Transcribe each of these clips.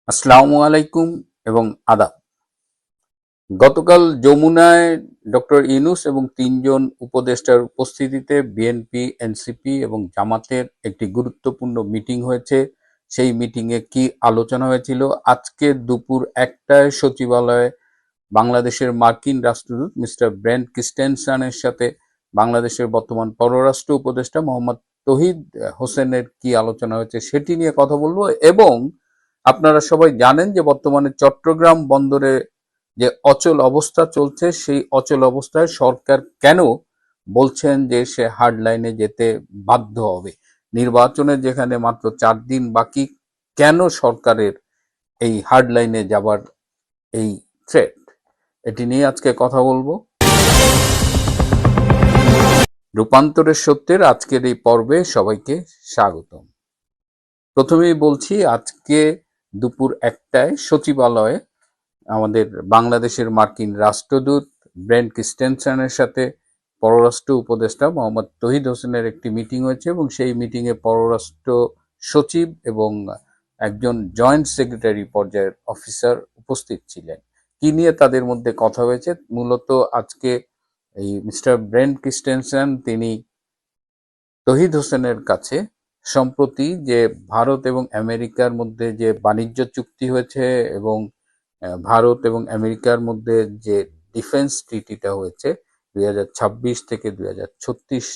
আসসালামু আলাইকুম এবং আদাব। গতকাল যমুনায় ডক্টর ইউনূস এবং তিনজন উপদেষ্টার উপস্থিতিতে বিএনপি, এনসিপি এবং জামাতের একটি গুরুত্বপূর্ণ মিটিং হয়েছে। সেই মিটিংয়ে কি আলোচনা হয়েছিল? আজকে দুপুর 1টায় সচিবালয়ে বাংলাদেশের মার্কিন রাষ্ট্রদূত মিস্টার ব্রেন্ট ক্রিস্টেনসেনের সাথে বাংলাদেশের বর্তমান পররাষ্ট্র উপদেষ্টা মোহাম্মদ তৌহিদ হোসেনের কি আলোচনা হয়েছে সেটি নিয়ে কথা বলবো। এবং আপনারা সবাই জানেন যে বর্তমানে চট্টগ্রাম বন্দরে যে অচল অবস্থা চলছে, সেই অচল অবস্থায় সরকার কেন বলছেন যে সে হার্ড লাইনে যেতে বাধ্য হবে? নির্বাচনের যেখানে মাত্র 4 দিন বাকি, কেন সরকারের এই হার্ড লাইনে যাবার এই থ্রেট, এটি নিয়ে আজকে কথা বলবো। রূপান্তরের সত্যের আজকের এই পর্বে সবাইকে স্বাগতম। প্রথমেই বলছি, আজকে দুপুর 1টায় সচিবালয়ে আমাদের বাংলাদেশের মার্কিন রাষ্ট্রদূত ব্রেন্ট ক্রিস্টেনসেনের সাথে পররাষ্ট্র উপদেষ্টা মোহাম্মদ তৌহিদ হোসেনের একটি মিটিং হয়েছে এবং সেই মিটিংয়ে পররাষ্ট্র সচিব এবং একজন জয়েন্ট সেক্রেটারি পর্যায়ের অফিসার উপস্থিত ছিলেন। কি নিয়ে তাদের মধ্যে কথা হয়েছে? মূলত আজকে এই মিস্টার ব্রেন্ট ক্রিস্টেনসেন তিনি তৌহিদ হোসেনের কাছে সম্প্রতি যে ভারত এবং আমেরিকার মধ্যে যে বাণিজ্য চুক্তি হয়েছে এবং ভারত এবং আমেরিকার মধ্যে যে ডিফেন্স ট্রিটিটা হয়েছে 2026 থেকে 2036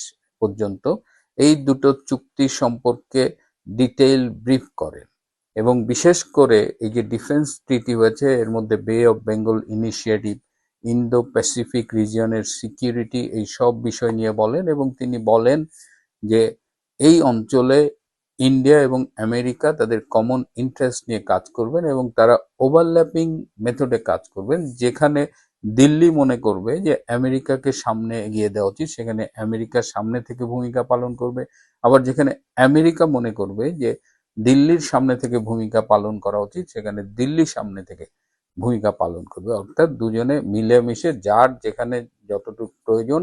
পর্যন্ত, এই দুটো চুক্তি সম্পর্কে ডিটেইল ব্রিফ করেন। এবং বিশেষ করে এই যে ডিফেন্স ট্রিটি হয়েছে, এর মধ্যে Bay of Bengal initiative, Indo Pacific রিজিয়নের সিকিউরিটি, এই সব বিষয় নিয়ে বলেন। এবং তিনি বলেন যে এই অঞ্চলে ইন্ডিয়া এবং আমেরিকা তাদের কমন ইন্টারেস্ট নিয়ে কাজ করবেন এবং তারা ওভারল্যাপিং মেথডে কাজ করবেন। যেখানে দিল্লি মনে করবে যে আমেরিকাকে সামনে এগিয়ে দেওয়া উচিত, সেখানে আমেরিকা সামনে থেকে ভূমিকা পালন করবে। আবার যেখানে আমেরিকা মনে করবে যে দিল্লির সামনে থেকে ভূমিকা পালন করা উচিত, সেখানে দিল্লি সামনে থেকে ভূমিকা পালন করবে। অর্থাৎ দুজনে মিলেমিশে যার যেখানে যতটুকু প্রয়োজন,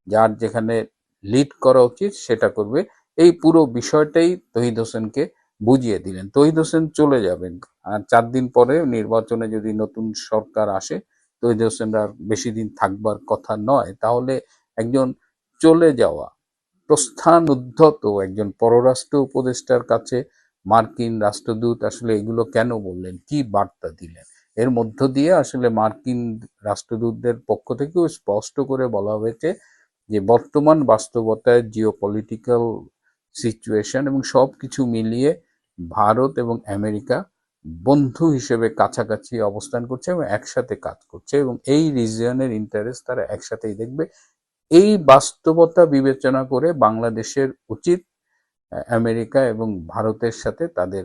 যার যেখানে লিড করা উচিত সেটা করবে। এই পুরো বিষয়টাই তৌহিদ হোসেনকে বুঝিয়ে দিলেন। তৌহিদ হোসেন চলে যাবেন, আর 4 দিন পরে নির্বাচনে যদি নতুন সরকার আসে, তৌহিদ হোসেন আর বেশি দিন থাকবার কথা নয়। তাহলে একজন চলে যাওয়া, প্রস্থান উদ্ধত একজন পররাষ্ট্র উপদেষ্টার কাছে মার্কিন রাষ্ট্রদূত আসলে এগুলো কেন বললেন, কি বার্তা দিলেন? এর মধ্য দিয়ে আসলে মার্কিন রাষ্ট্রদূতদের পক্ষ থেকেও স্পষ্ট করে বলা হয়েছে যে বর্তমান বাস্তবতায় জিওপলিটিক্যাল সিচুয়েশন এবং সবকিছু মিলিয়ে ভারত এবং আমেরিকা বন্ধু হিসেবে কাছাকাছি অবস্থান করছে এবং একসাথে কাজ করছে এবং এই রিজিয়নের ইন্টারেস্ট তারা একসাথেই দেখবে। এই বাস্তবতা বিবেচনা করে বাংলাদেশের উচিত আমেরিকা এবং ভারতের সাথে তাদের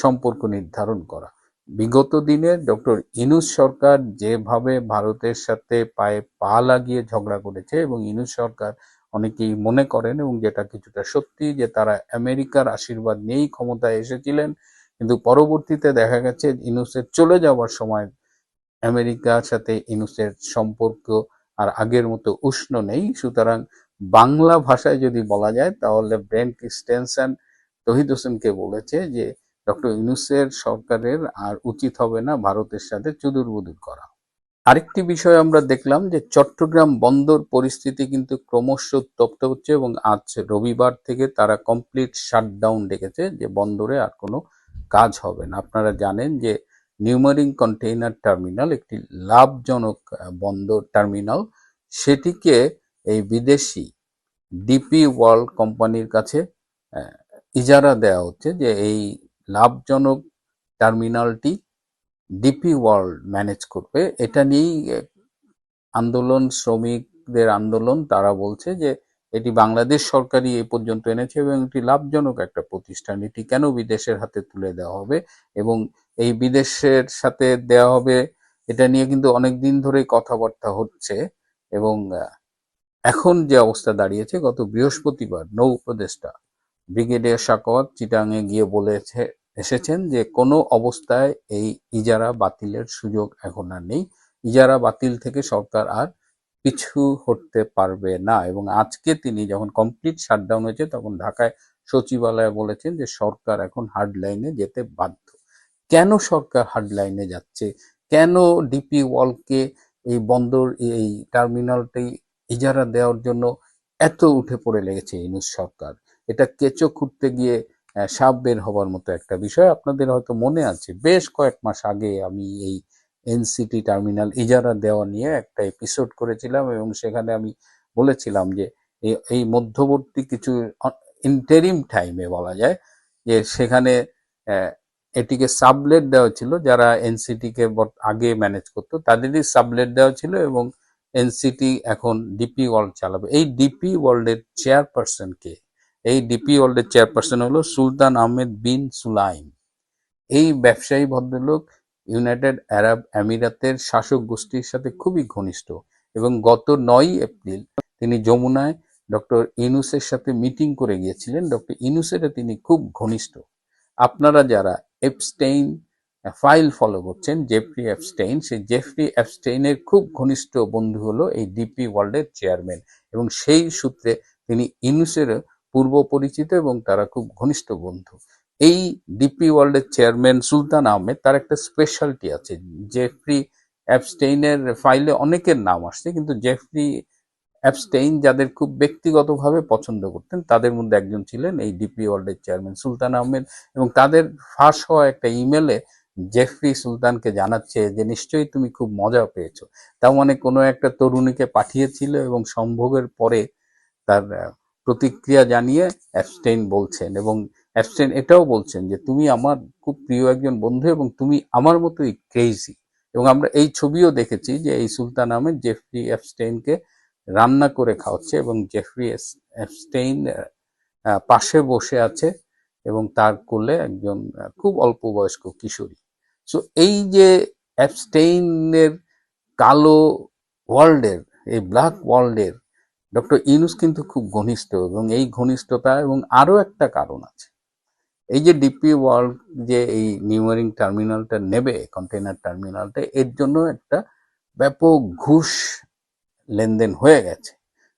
সম্পর্ক নির্ধারণ করা। বিগত দিনে ডক্টর ইউনূস সরকার যেভাবে ভারতের সাথে পায়ে পা লাগিয়ে ঝগড়া করেছে, এবং ইউনূস সরকার অনেকেই মনে করেন এবং যেটা কিছুটা সত্যি যে তারা আমেরিকার আশীর্বাদ নিয়েই ক্ষমতায় এসেছিলেন, কিন্তু পরবর্তীতে দেখা গেছে ইউনূসের চলে যাওয়ার সময় আমেরিকার সাথে ইউনূসের সম্পর্ক আর আগের মতো উষ্ণ নেই। সুতরাং বাংলা ভাষায় যদি বলা যায় তাহলে ব্রেন্ট ক্রিস্টেনসেন তৌহিদ হোসেনকে বলেছে যে ডক্টর ইউনূসের সরকারের আর উচিত হবে না ভারতের সাথে চুদুরবুদুর করা। আরেকটি বিষয় আমরা দেখলাম যে চট্টগ্রাম বন্দর পরিস্থিতি কিন্তু ক্রমশ উত্তপ্ত হচ্ছে এবং আজ রবিবার থেকে তারা কমপ্লিট শাটডাউন ডেকেছে, যে বন্দরে আর কোনো কাজ হবে না। আপনারা জানেন যে নিউমারিং কন্টেইনার টার্মিনাল একটি লাভজনক বন্দর টার্মিনাল, সেটিকে এই বিদেশি ডিপি ওয়ার্ল্ড কোম্পানির কাছে ইজারা দেওয়া হচ্ছে, যে এই লাভজনক টার্মিনালটি ডিপি ওয়ার্ল্ড ম্যানেজ করবে। এটা নিয়েই আন্দোলন, শ্রমিকদের আন্দোলন। তারা বলছে যে এটি বাংলাদেশ সরকারই এ পর্যন্ত এনেছে এবং এটি লাভজনক একটা প্রতিষ্ঠান, এটি কেন বিদেশের হাতে তুলে দেওয়া হবে? এবং এই বিদেশের সাথে দেওয়া হবে এটা নিয়ে কিন্তু অনেক দিন ধরেই কথাবার্তা হচ্ছে। এবং এখন যে অবস্থা দাঁড়িয়েছে, গত বৃহস্পতিবার নৌ উপদেষ্টা ব্রিগেডিয়ার সাখাওয়াত চিটাঙে গিয়ে বলেছে এসেছেন যে কোনো অবস্থায় এই ইজারা বাতিলের সুযোগ এখন আর নেই। ইজারা বাতিল থেকে সরকার আর পিছু হটতে পারবে না। এবং আজকে তিনি যখন কমপ্লিট শাটডাউন হয়েছে তখন ঢাকায় সচিবালয়ে বলেছেন যে সরকার এখন হার্ড লাইনে যেতে বাধ্য। কেন সরকার হার্ডলাইনে যাচ্ছে, কেন ডিপি ওয়ার্ল্ডকে এই বন্দর এই টার্মিনালটি ইজারা দেওয়ার জন্য এত উঠে পড়ে লেগেছে ইউনূস সরকার। এটা কেঁচো খুঁড়তে গিয়ে সাপ বের হবার মতো একটা বিষয়। আপনাদের হয়তো মনে আছে বেশ কয়েক মাস আগে আমি এই এনসিটি টার্মিনাল ইজারা দেওয়া নিয়ে একটা এপিসোড করেছিলাম এবং সেখানে আমি বলেছিলাম যে এই মধ্যবর্তী কিছু ইন্টারিম টাইমে বলা যায় যে সেখানে এটিকে সাবলেট দেওয়া ছিল, যারা এনসিটি কে আগে ম্যানেজ করতো তাদেরই সাবলেট দেওয়া ছিল এবং এনসিটি এখন ডিপি ওয়ার্ল্ড চালাবে। এই ডিপি ওয়ার্ল্ডের চেয়ারপারসন কে? এই ডিপি ওয়ার্ল্ডের চেয়ারপারসন হলো সুলতান আহমেদ বিন সুলাইম। এই ব্যবসায়ী ভদ্রলোক ইউনাইটেড আরব আমিরাতের শাসক গোষ্ঠীর সাথে খুবই ঘনিষ্ঠ এবং গত 9 এপ্রিল তিনি যমুনায় ডক্টর ইউনূসের সাথে মিটিং করে গিয়েছিলেন। ডক্টর ইউনূসের তিনি খুব ঘনিষ্ঠ। আপনারা যারা এপস্টেইন ফাইল ফলো করছেন, জেফরি এপস্টেইন, সেই জেফরি এপস্টেইনের খুব ঘনিষ্ঠ বন্ধু হলো এই ডিপি ওয়ার্ল্ডের চেয়ারম্যান এবং সেই সূত্রে তিনি ইউনূসের পূর্ব পরিচিত এবং তারা খুব ঘনিষ্ঠ বন্ধু। এই ডিপি ওয়ার্ল্ডের চেয়ারম্যান সুলতান আহমেদ, তার একটা স্পেশালিটি আছে। জেফরি অ্যাপস্টেইনের ফাইলে অনেকের নাম আসছে, কিন্তু জেফরি অ্যাপস্টেইন যাদের খুব ব্যক্তিগতভাবে পছন্দ করতেন তাদের মধ্যে একজন ছিলেন এই ডিপি ওয়ার্ল্ডের চেয়ারম্যান সুলতান আহমেদ। এবং তাদের ফাঁস হওয়া একটা ইমেলে জেফরি সুলতানকে জানাচ্ছে যে নিশ্চয়ই তুমি খুব মজা পেয়েছো। তার মানে কোনো একটা তরুণীকে পাঠিয়েছিল এবং সম্ভোগের পরে তার প্রতিক্রিয়া জানিয়ে অ্যাপস্টেইন বলছেন, এবং অ্যাপস্টেইন এটাও বলছেন যে তুমি আমার খুব প্রিয় একজন বন্ধু এবং তুমি আমার মতোই ক্রেজি। এবং আমরা এই ছবিও দেখেছি যে এই সুলতান আহমেদ জেফরি অ্যাপস্টেইনকে রান্না করে খাওয়াচ্ছে এবং জেফরি অ্যাপস্টেইন পাশে বসে আছে এবং তার কোলে একজন খুব অল্প বয়স্ক কিশোরী। সো এই যে অ্যাপস্টেইনের কালো ওয়ার্ল্ডের, এই ব্ল্যাক ওয়ার্ল্ডের ডক্টর ইউনূস কিন্তু খুব ঘনিষ্ঠ এবং এই ঘনিষ্ঠতা এবং আরো একটা কারণ আছে। এই যে ডিপি ওয়ার্ল্ড যে এই নিউমারিং টার্মিনালটা নেবে, কন্টেইনার টার্মিনালটা, এর জন্য একটা ব্যাপক ঘুষ লেনদেন হয়ে গেছে।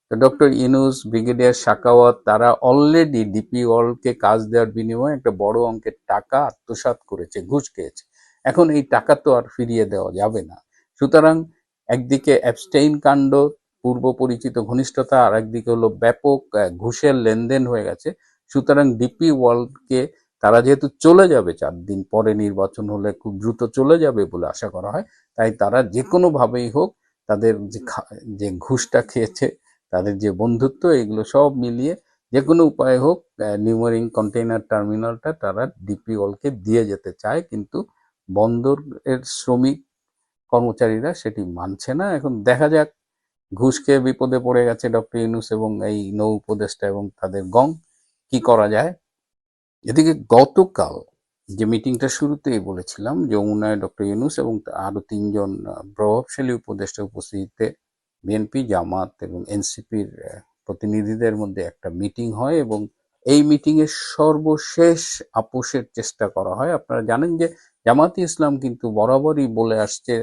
তো ডক্টর ইউনূস, ব্রিগেডিয়ার সাখাওয়াত তারা অলরেডি ডিপি ওয়ার্ল্ডকে কাজ দেওয়ার বিনিময়ে একটা বড় অঙ্কের টাকা আত্মসাৎ করেছে, ঘুষ খেয়েছে। এখন এই টাকা তো আর ফিরিয়ে দেওয়া যাবে না। সুতরাং একদিকে অ্যাবস্টেইন কাণ্ড, পূর্ব পরিচিত ঘনিষ্ঠতা, আর একদিকে হলো ব্যাপক ঘুষের লেনদেন হয়ে গেছে। সুতরাং ডিপি ওয়ার্ল্ডকে তারা যেহেতু চলে যাবে 4 দিন পরে, নির্বাচন হলে খুব দ্রুত চলে যাবে বলে আশা করা হয়, তাই তারা যে কোনো ভাবেই হোক তাদের যে ঘুষটা খেয়েছে, তাদের যে বন্ধুত্ব, এগুলো সব মিলিয়ে যে কোনো উপায়ে হোক নিউমারিং কন্টেইনার টার্মিনালটা তারা ডিপি ওয়ার্ল্ডকে দিয়ে যেতে চায়, কিন্তু বন্দরের শ্রমিক কর্মচারীরা সেটি মানছে না। এখন দেখা যাক, ঘুষ খেয়ে বিপদে পড়ে গেছে ডক্টর ইউনূস এবং এই নৌ উপদেষ্টা এবং তাদের গং, কি করা যায়। এদিকে গতকাল যে মিটিংটা শুরুতেই বলেছিলাম, যমুনায় ডক্টর ইউনূস এবং আরো 3জন প্রভাবশালী উপদেষ্টা উপস্থিতিতে বিএনপি, জামাত এবং এনসিপির প্রতিনিধিদের মধ্যে একটা মিটিং হয় এবং এই মিটিং এর সর্বশেষ আপোষের চেষ্টা করা হয়। আপনারা জানেন যে জামাতে ইসলাম কিন্তু বরাবরই বলে আসছে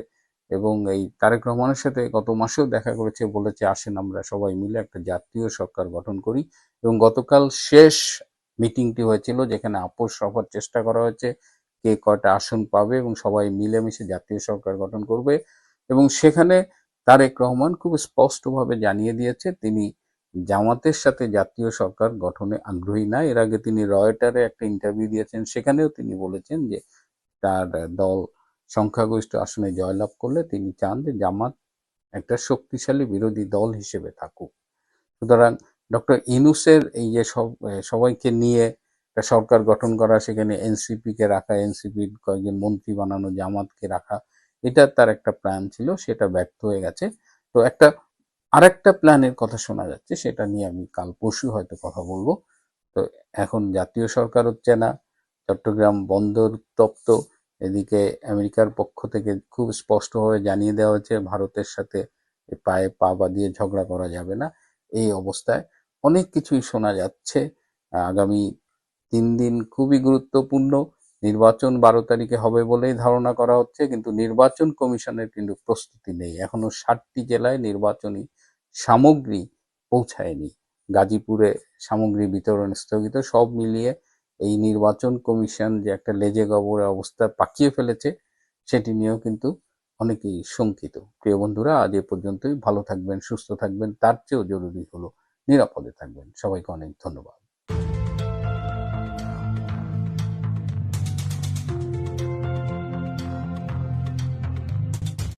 এবং এই তারেক রহমানের সাথে গত মাসেও দেখা করেছে, বলেছে আসেন আমরা সবাই মিলে একটা জাতীয় সরকার গঠন করি। এবং গতকাল শেষ মিটিংটি হয়েছিল যেখানে আপোষ হওয়ার চেষ্টা করা হয়েছে কে কয়টা আসন পাবে এবং সবাই মিলেমিশে জাতীয় সরকার গঠন করবে। এবং সেখানে তারেক রহমান খুব স্পষ্টভাবে জানিয়ে দিয়েছে তিনি জামাতের সাথে জাতীয় সরকার গঠনে আগ্রহী না। এর আগে তিনি রয়টারে একটা ইন্টারভিউ দিয়েছেন, সেখানেও তিনি বলেছেন যে তার দল সংখ্যাগরিষ্ঠ আসনে জয়লাভ করলে তিনি চান যে জামাত একটা শক্তিশালী বিরোধী দল হিসেবে থাকুক। সুতরাং ডক্টর ইউনূসের এই যে সবাইকে নিয়ে একটা সরকার গঠন করা, সেখানে এনসিপি কে রাখা, এনসিপির কয়েকজন মন্ত্রী বানানো, জামাতকে রাখা, এটা তার একটা প্ল্যান ছিল, সেটা ব্যর্থ হয়ে গেছে। তো আরেকটা প্ল্যানের কথা শোনা যাচ্ছে, সেটা নিয়ে আমি কাল পরশু হয়তো কথা বলবো। তো এখন জাতীয় সরকার হচ্ছে না, চট্টগ্রাম বন্দর উত্তপ্ত, এদিকে আমেরিকার পক্ষ থেকে খুব স্পষ্টভাবে জানিয়ে দেওয়া হয়েছে ভারতের সাথে পায়ে পা বাঁধিয়ে ঝগড়া করা যাবে না। এই অবস্থায় অনেক কিছুই শোনা যাচ্ছে। আগামী 3 দিন খুবই গুরুত্বপূর্ণ। নির্বাচন 12 তারিখে হবে বলেই ধারণা করা হচ্ছে, কিন্তু নির্বাচন কমিশনের কিন্তু প্রস্তুতি নেই। এখনো 7টি জেলায় নির্বাচনী সামগ্রী পৌঁছায়নি। গাজীপুরে সামগ্রী বিতরণ স্থগিত। সব মিলিয়ে এই নির্বাচন কমিশন যে একটা লেজে গোবরের অবস্থা পাকিয়ে ফেলেছে, সেটি নিয়েও কিন্তু অনেকেই শঙ্কিত। প্রিয় বন্ধুরা, আজ এ পর্যন্তই। ভালো থাকবেন, সুস্থ থাকবেন, তার চেয়েও জরুরি হলো নিরাপদে থাকবেন। সবাইকে অনেক ধন্যবাদ।